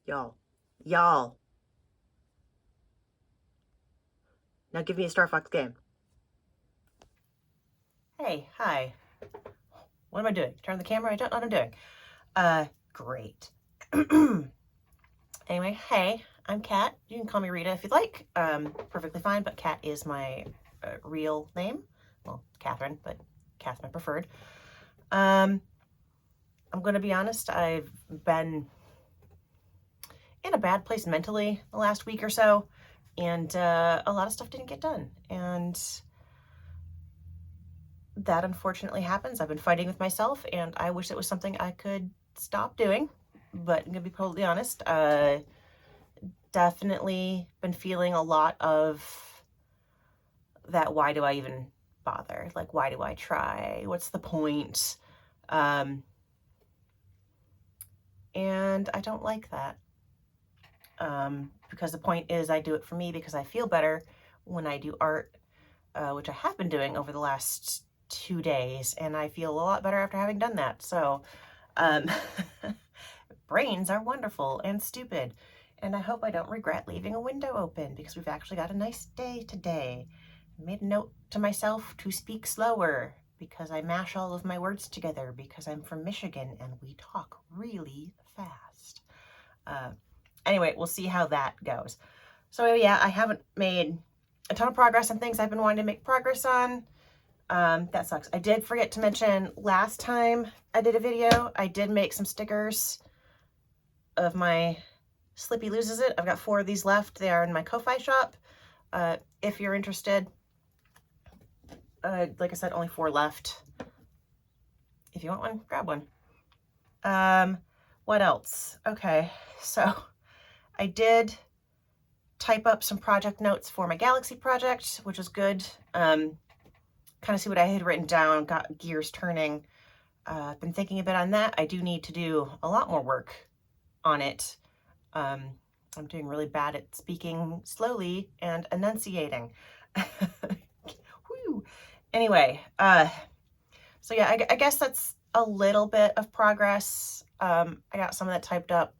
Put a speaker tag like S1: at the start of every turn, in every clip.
S1: Y'all. Now give me a Star Fox game. Hey, hi. What am I doing? Turn the camera? I don't know what I'm doing. Great. Anyway, hey, I'm Kat. You can call me Rita if you'd like. Perfectly fine, but Kat is my real name. Well, Catherine, but Kat's my preferred. I'm going to be honest, I've been in a bad place mentally the last week or so, and a lot of stuff didn't get done. And that unfortunately happens. I've been fighting with myself, and I wish it was something I could stop doing, but I'm going to be totally honest. Definitely been feeling a lot of that. Why do I even bother? Like, why do I try? What's the point? And I don't like that. Because the point is I do it for me because I feel better when I do art, which I have been doing over the last 2 days, and I feel a lot better after having done that. So, brains are wonderful and stupid, and I hope I don't regret leaving a window open because we've actually got a nice day today. I made a note to myself to speak slower because I mash all of my words together because I'm from Michigan and we talk really fast. Anyway, we'll see how that goes. So yeah, I haven't made a ton of progress on things I've been wanting to make progress on. That sucks. I did forget to mention last time I did a video, I did make some stickers of my Slippy Loses It. I've got 4 of these left. They are in my Ko-Fi shop. If you're interested, like I said, only 4 left. If you want one, grab one. What else? Okay, so I did type up some project notes for my Galaxy project, which was good. Kind of see what I had written down, got gears turning. Been thinking a bit on that. I do need to do a lot more work on it. I'm doing really bad at speaking slowly and enunciating. Woo. Anyway, so yeah, I guess that's a little bit of progress. I got some of that typed up.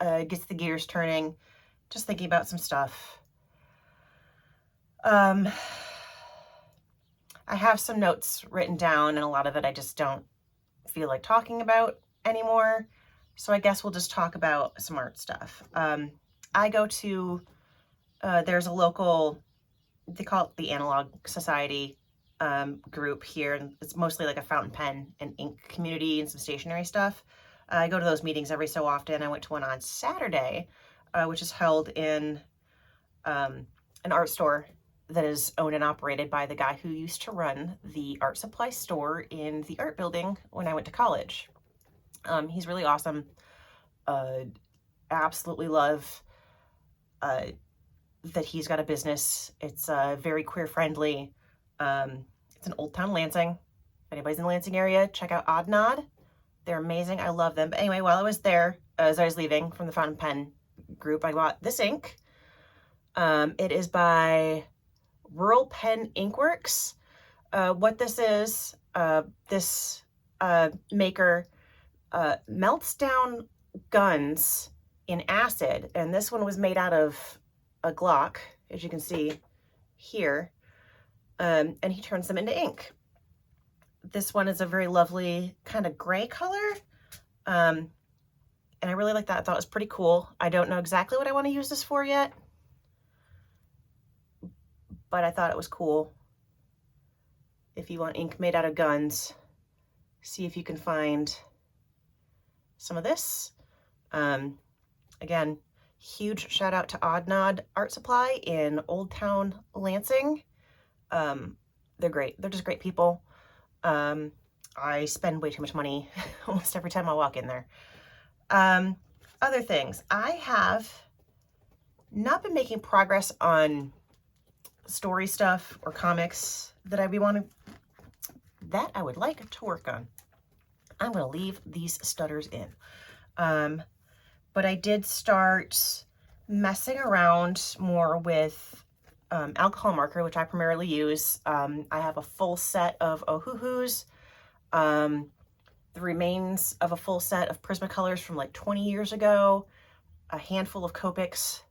S1: Gets the gears turning. Just thinking about some stuff. I have some notes written down, and a lot of it I just don't feel like talking about anymore. So I guess we'll just talk about some art stuff. I go to, there's a local, they call it the Analog Society group here. And it's mostly like a fountain pen and ink community and some stationery stuff. I go to those meetings every so often. I went to one on Saturday, which is held in an art store that is owned and operated by the guy who used to run the art supply store in the art building when I went to college. He's really awesome. Absolutely love that he's got a business. It's very queer friendly. It's in Old Town Lansing. If anybody's in the Lansing area, check out Odd Nod. They're amazing. I love them. But anyway, while I was there, as I was leaving from the fountain pen group, I bought this ink. It is by Rural Pen Inkworks. What this is, this maker melts down guns in acid, and this one was made out of a Glock, as you can see here, and he turns them into ink. This one is a very lovely kind of gray color, and I really like that. I thought it was pretty cool. I don't know exactly what I want to use this for yet, but I thought it was cool. If you want ink made out of guns, see if you can find some of this. Again, huge shout out to Odd Nod Art Supply in Old Town Lansing. They're great. They're just great people. I spend way too much money almost every time I walk in there. Other things, I have not been making progress on story stuff or comics that I would like to work on. I'm going to leave these stutters in. But I did start messing around more with alcohol marker, which I primarily use. I have a full set of Ohuhus. the remains of a full set of Prismacolors from like 20 years ago, a handful of Copics.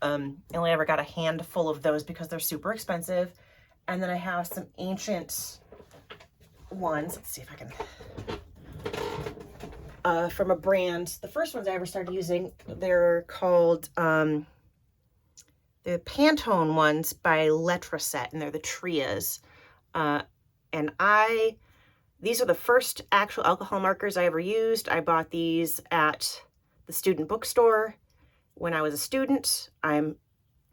S1: I only ever got a handful of those because they're super expensive. And then I have some ancient ones. Let's see if I can, from a brand. The first ones I ever started using, they're called the Pantone ones by Letraset, and they're the Trias. And these are the first actual alcohol markers I ever used. I bought these at the student bookstore when I was a student. I'm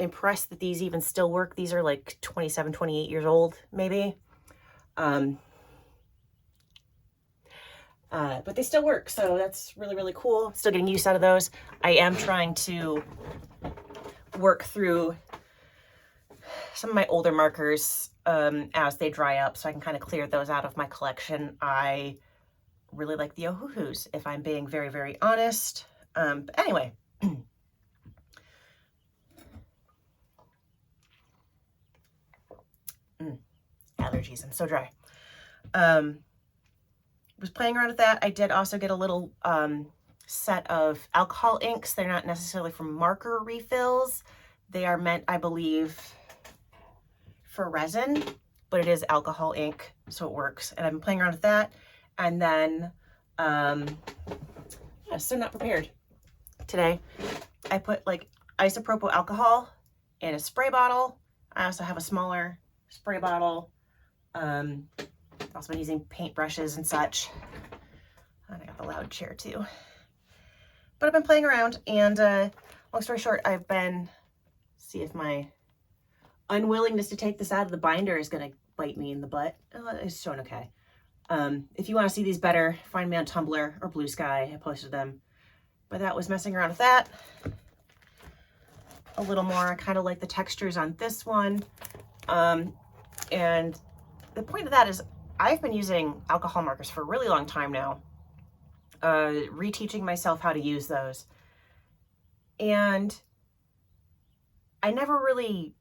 S1: impressed that these even still work. These are like 27, 28 years old, maybe. But they still work, so that's really, really cool. Still getting use out of those. I am trying to work through some of my older markers as they dry up, so I can kind of clear those out of my collection. I really like the Ohuhus, if I'm being very, very honest. But anyway. Allergies, I'm so dry. Was playing around with that. I did also get a little set of alcohol inks. They're not necessarily from marker refills. They are meant, I believe, for resin, but it is alcohol ink, so it works. And I've been playing around with that. And then, yeah, so not prepared. Today, I put like isopropyl alcohol in a spray bottle. I also have a smaller spray bottle. I've also been using paintbrushes and such. And I got the loud chair too. But I've been playing around, and long story short, I've been, see if my unwillingness to take this out of the binder is gonna bite me in the butt. It's showing okay. If you want to see these better, find me on Tumblr or Blue Sky. I posted them. But that was messing around with that. A little more, I kind of like the textures on this one. And the point of that is I've been using alcohol markers for a really long time now, reteaching myself how to use those. And I never really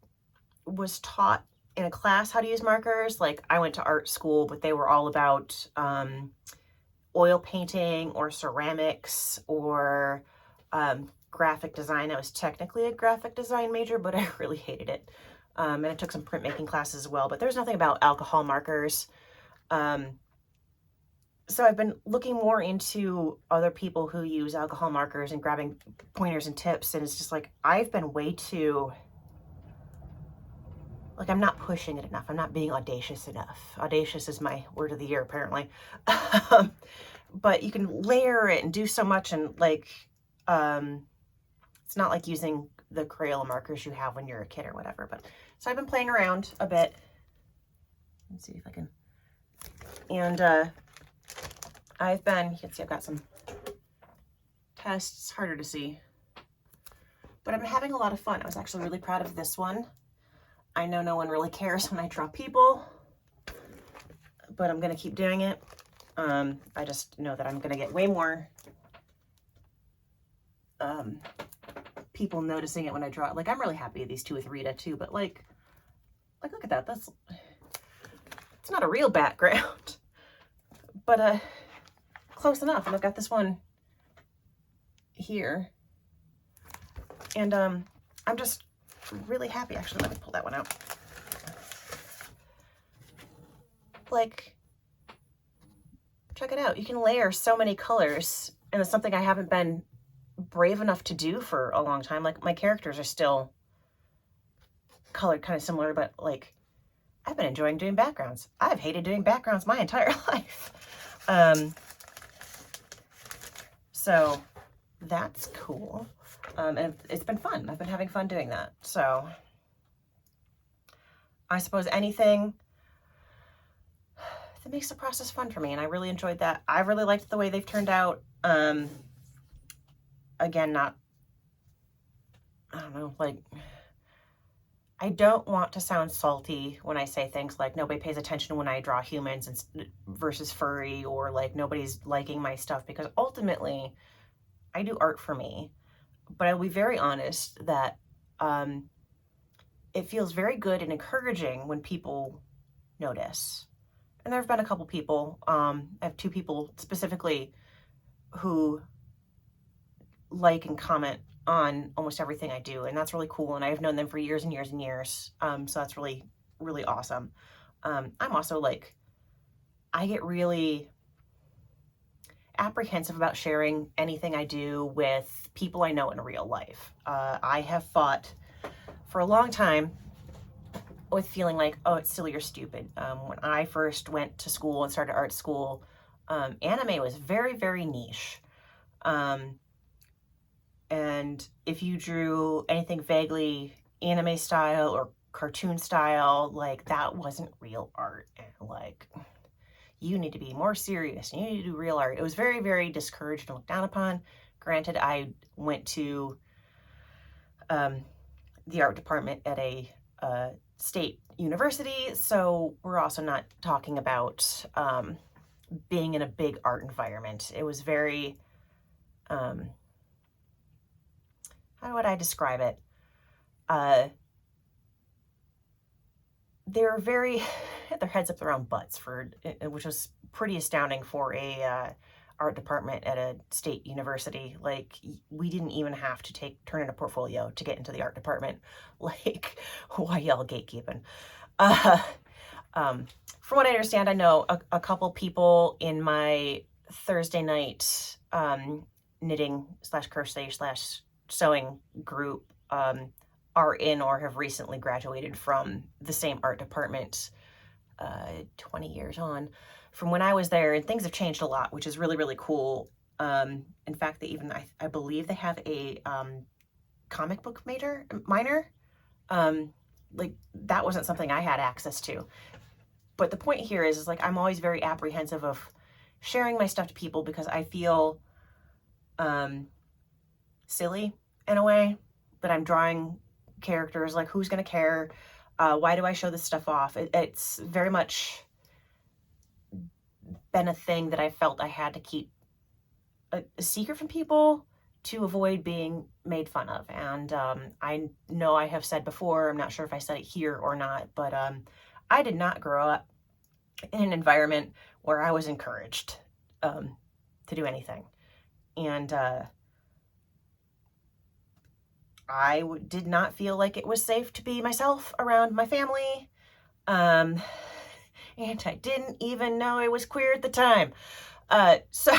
S1: was taught in a class how to use markers. Like, I went to art school, but they were all about oil painting or ceramics or graphic design. I was technically a graphic design major, but I really hated it. And I took some printmaking classes as well, but there's nothing about alcohol markers. So I've been looking more into other people who use alcohol markers and grabbing pointers and tips, and it's just like, I've been way too, like, I'm not pushing it enough. I'm not being audacious enough. Audacious is my word of the year, apparently. But you can layer it and do so much, and like, it's not like using the Crayola markers you have when you're a kid or whatever. But so I've been playing around a bit. Let's see if I can. And I've been, you can see I've got some tests, harder to see. But I've been having a lot of fun. I was actually really proud of this one. I know no one really cares when I draw people, but I'm going to keep doing it. I just know that I'm going to get way more people noticing it when I draw it. Like, I'm really happy with these two with Rita too, but like look at that. It's not a real background, but close enough. And I've got this one here, and I'm just really happy. Actually, let me pull that one out. Like, check it out. You can layer so many colors, and it's something I haven't been brave enough to do for a long time. Like, my characters are still colored kind of similar, but like, I've been enjoying doing backgrounds. I've hated doing backgrounds my entire life. So that's cool. And it's been fun. I've been having fun doing that. So I suppose anything that makes the process fun for me, and I really enjoyed that. I really liked the way they've turned out. Again, I don't know, like, I don't want to sound salty when I say things like nobody pays attention when I draw humans versus furry, or like nobody's liking my stuff, because ultimately I do art for me. But I'll be very honest that it feels very good and encouraging when people notice. And there have been a couple people, I have 2 people specifically who like and comment on almost everything I do, and that's really cool, and I've known them for years and years and years, so that's really, really awesome. I'm also like, I get really apprehensive about sharing anything I do with people I know in real life. I have fought for a long time with feeling like, oh, it's silly or stupid. When I first went to school and started art school, anime was very, very niche. And if you drew anything vaguely anime style or cartoon style, like that wasn't real art. And like, you need to be more serious. You need to do real art. It was very, very discouraged and looked down upon. Granted, I went to the art department at a state university, so we're also not talking about being in a big art environment. It was very, how would I describe it? They were very, had their heads up their own butts, which was pretty astounding for a art department at a state university. Like, we didn't even have to turn in a portfolio to get into the art department. Like, why y'all gatekeeping? From what I understand, I know a couple people in my Thursday night knitting / crochet / sewing group are in or have recently graduated from the same art department 20 years on from when I was there, and things have changed a lot, which is really, really cool. In fact, they even, I believe they have a comic book minor. Like, that wasn't something I had access to. But the point here is like, I'm always very apprehensive of sharing my stuff to people because I feel silly in a way that I'm drawing characters. Like, who's going to care? Why do I show this stuff off? It's very much been a thing that I felt I had to keep a secret from people to avoid being made fun of. And I know I have said before, I'm not sure if I said it here or not, but I did not grow up in an environment where I was encouraged to do anything. And I did not feel like it was safe to be myself around my family. And I didn't even know I was queer at the time. So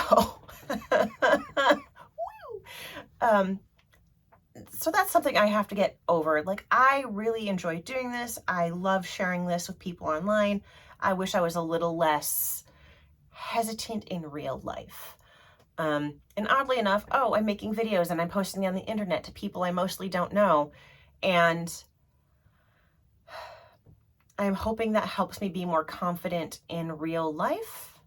S1: that's something I have to get over. Like, I really enjoy doing this. I love sharing this with people online. I wish I was a little less hesitant in real life. And oddly enough, I'm making videos and I'm posting them on the internet to people I mostly don't know. And I'm hoping that helps me be more confident in real life.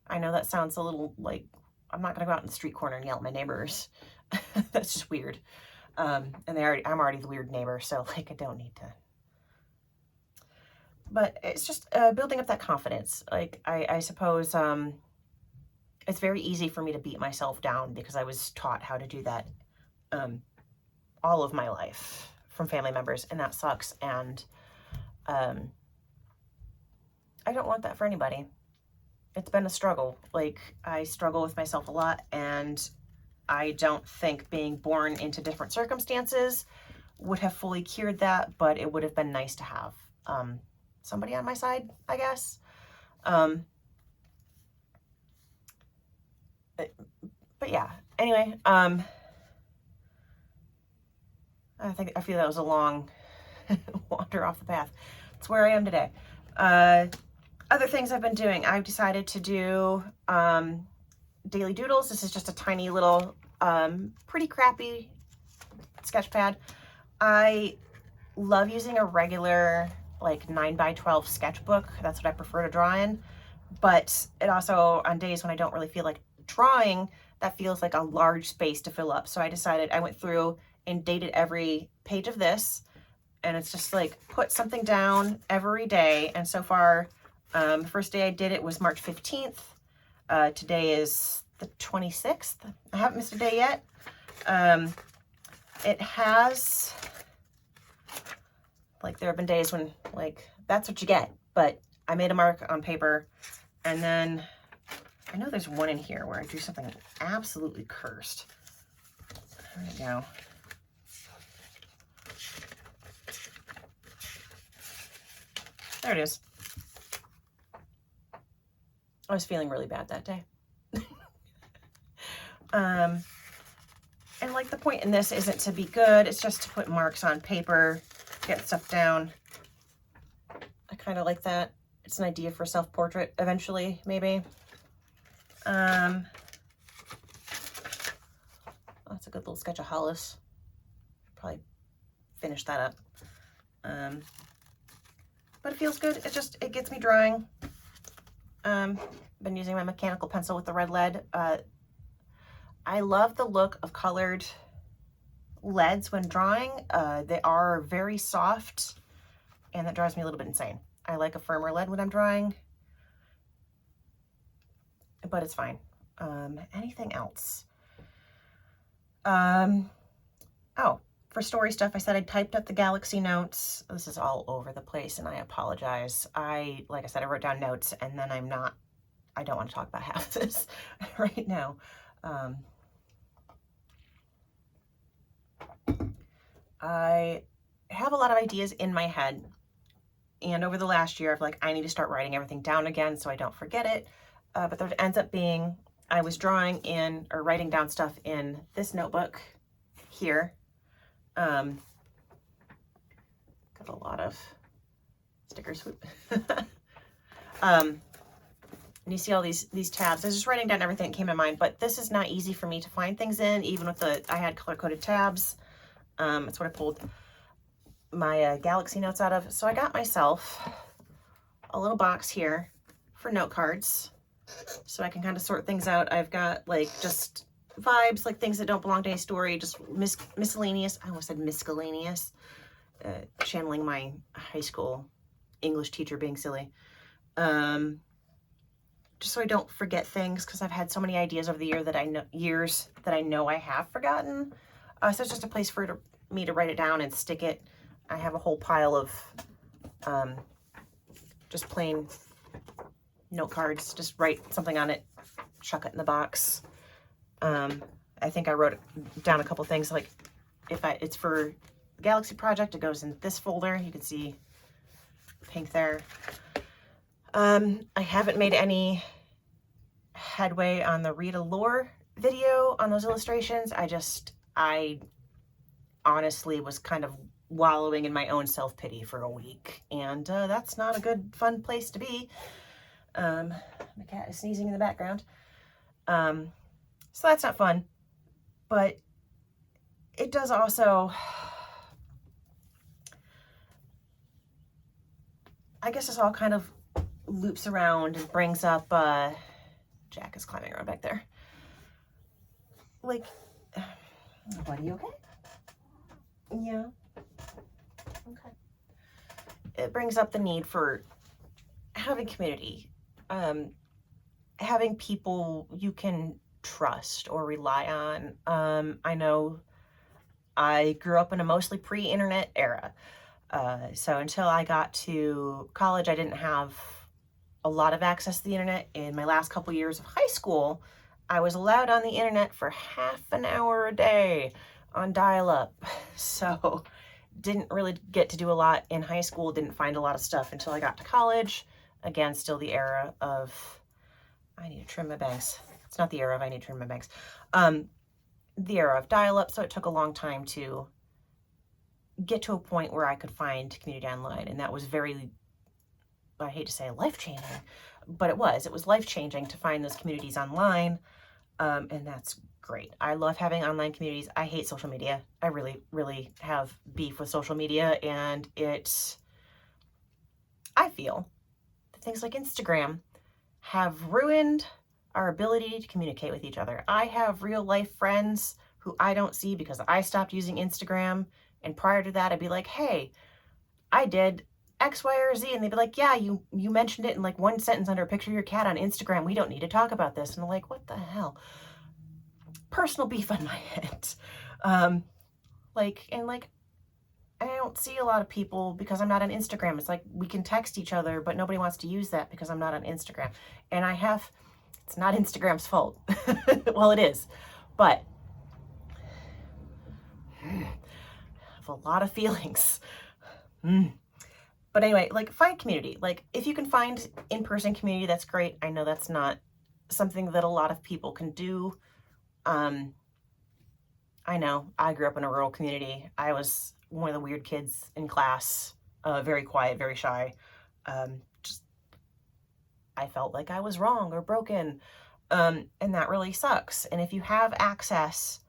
S1: I know that sounds a little like, I'm not going to go out in the street corner and yell at my neighbors. That's just weird. And I'm already the weird neighbor, so like, I don't need to. But it's just building up that confidence. Like, I suppose it's very easy for me to beat myself down because I was taught how to do that all of my life from family members, and that sucks. And I don't want that for anybody. It's been a struggle. Like, I struggle with myself a lot, and I don't think being born into different circumstances would have fully cured that, but it would have been nice to have somebody on my side, I guess. But yeah, anyway, I feel that was a long wander off the path. It's where I am today. Other things I've been doing, I've decided to do daily doodles. This is just a tiny little, pretty crappy sketch pad. I love using a regular like 9x12 sketchbook. That's what I prefer to draw in. But it also, on days when I don't really feel like drawing, that feels like a large space to fill up. So I decided, I went through and dated every page of this, and it's just like put something down every day. And so far, the first day I did it was March 15th. Today is the 26th. I haven't missed a day yet. It has, like, there have been days when, like, that's what you get. But I made a mark on paper, and then I know there's one in here where I drew something absolutely cursed. There we go. There it is. I was feeling really bad that day. And like the point in this isn't to be good, it's just to put marks on paper, get stuff down. I kind of like that. It's an idea for self-portrait eventually, maybe. That's a good little sketch of Hollis. Probably finish that up. But it feels good. It gets me drawing. Been using my mechanical pencil with the red lead. I love the look of colored leads when drawing. They are very soft, and that drives me a little bit insane. I like a firmer lead when I'm drawing, but it's fine. Anything else? Oh, for story stuff, I said I typed up the galaxy notes. This is all over the place, and I apologize. Like I said, I wrote down notes, and then I don't want to talk about half of this right now. I have a lot of ideas in my head, and over the last year, I need to start writing everything down again so I don't forget it. But there ends up being, I was drawing in or writing down stuff in this notebook here. Got a lot of stickers. And you see all these tabs. I was just writing down everything that came to mind, but this is not easy for me to find things in, even with I had color-coded tabs. That's what I pulled my galaxy notes out of. So I got myself a little box here for note cards, so I can kind of sort things out. I've got just vibes, things that don't belong to any story, just miscellaneous. I almost said miscellaneous, channeling my high school English teacher being silly. Just so I don't forget things, because I've had so many ideas over the years that I know I have forgotten. So it's just a place for me to write it down and stick it. I have a whole pile of just plain note cards. Just write something on it, chuck it in the box. I think I wrote down a couple things, like it's for the Galaxy project, it goes in this folder. You can see pink there. I haven't made any headway on the Rita Lore video on those illustrations. I honestly was kind of wallowing in my own self-pity for a week, and that's not a good, fun place to be. My cat is sneezing in the background. So that's not fun, but it does also, I guess this all kind of loops around and brings up, Jack is climbing around back there. Buddy, you okay? Yeah. Okay. It brings up the need for having community, having people you can trust or rely on. I know I grew up in a mostly pre-internet era. So until I got to college, I didn't have a lot of access to the internet. In my last couple years of high school, I was allowed on the internet for half an hour a day on dial-up. So didn't really get to do a lot in high school, didn't find a lot of stuff until I got to college. Again, still the era of, I need to trim my bangs. It's not the era of I need to trim my bangs. The era of dial-up, so it took a long time to get to a point where I could find community online, and that was very, I hate to say life-changing, but it was life-changing to find those communities online, and that's great. I love having online communities. I hate social media. I really, really have beef with social media, and I feel that things like Instagram have ruined our ability to communicate with each other. I have real life friends who I don't see because I stopped using Instagram, and prior to that, I'd be like, hey, I did X, Y, or Z, and they'd be like, yeah, you mentioned it in one sentence under a picture of your cat on Instagram. We don't need to talk about this. And I'm like, what the hell? Personal beef on my head. I don't see a lot of people because I'm not on Instagram. It's like we can text each other, but nobody wants to use that because I'm not on Instagram. And it's not Instagram's fault. Well, it is, but I have a lot of feelings. But anyway, like, find community. Like, if you can find in-person community, that's great. I know that's not something that a lot of people can do. I know, I grew up in a rural community. I was one of the weird kids in class, very quiet, very shy. Just, I felt like I was wrong or broken, and that really sucks. And if you have access,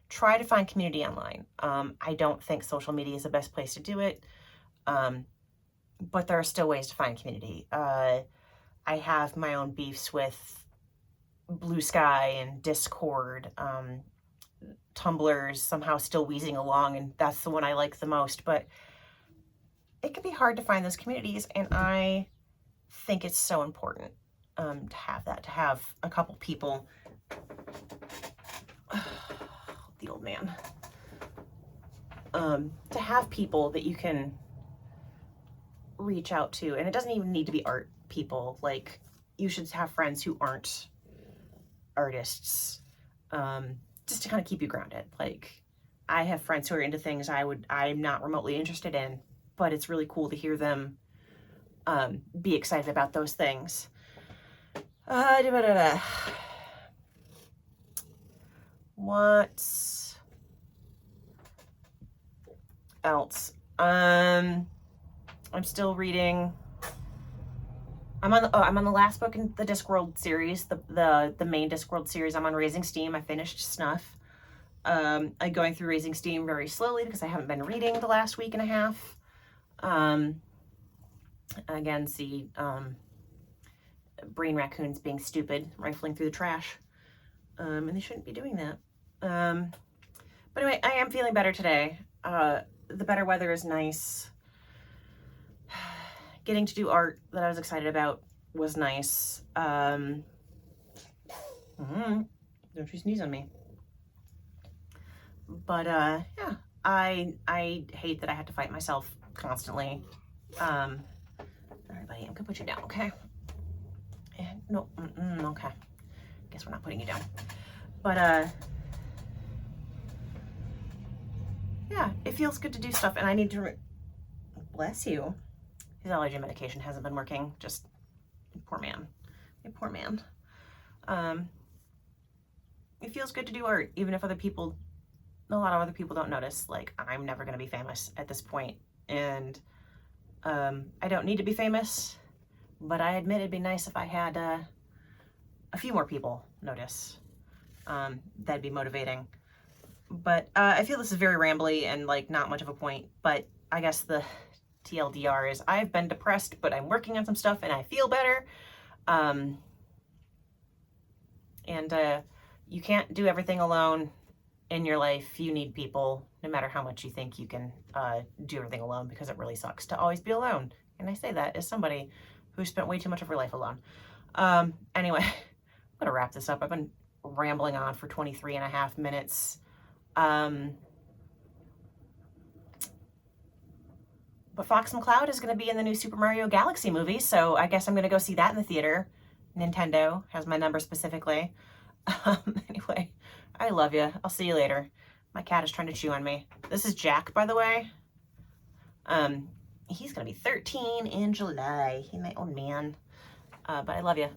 S1: try to find community online. I don't think social media is the best place to do it, but there are still ways to find community. I have my own beefs with Blue Sky and Discord. Tumblr's somehow still wheezing along, and that's the one I like the most, but it can be hard to find those communities, and I think it's so important to have that, to have a couple people. The old man. To have people that you can reach out to, and it doesn't even need to be art people. Like, you should have friends who aren't artists, just to kind of keep you grounded. Like, I have friends who are into things I'm not remotely interested in, but it's really cool to hear them be excited about those things. What else? I'm still reading. I'm on the last book in the Discworld series, the main Discworld series. I'm on Raising Steam. I finished Snuff. I'm going through Raising Steam very slowly because I haven't been reading the last week and a half. Again, see brain raccoons being stupid, rifling through the trash, and they shouldn't be doing that. But anyway, I am feeling better today. The better weather is nice. Getting to do art that I was excited about was nice. Don't you sneeze on me. But yeah, I hate that I have to fight myself constantly. All right, buddy, I'm gonna put you down, okay? And no, okay. Guess we're not putting you down. But yeah, it feels good to do stuff, and I need to. Bless you. His allergy medication hasn't been working. Just, poor man. Poor man. It feels good to do art, even if a lot of other people don't notice. Like, I'm never going to be famous at this point, and I don't need to be famous, but I admit it'd be nice if I had a few more people notice. That'd be motivating. But I feel this is very rambly and, like, not much of a point, but I guess the TLDR is I've been depressed, but I'm working on some stuff and I feel better. And you can't do everything alone in your life. You need people, no matter how much you think you can do everything alone, because it really sucks to always be alone. And I say that as somebody who spent way too much of her life alone. Anyway, I'm gonna wrap this up. I've been rambling on for 23 and a half minutes. But Fox McCloud is going to be in the new Super Mario Galaxy movie, so I guess I'm going to go see that in the theater. Nintendo has my number specifically. Anyway, I love you. I'll see you later. My cat is trying to chew on me. This is Jack, by the way. He's going to be 13 in July. He's my old man. But I love you.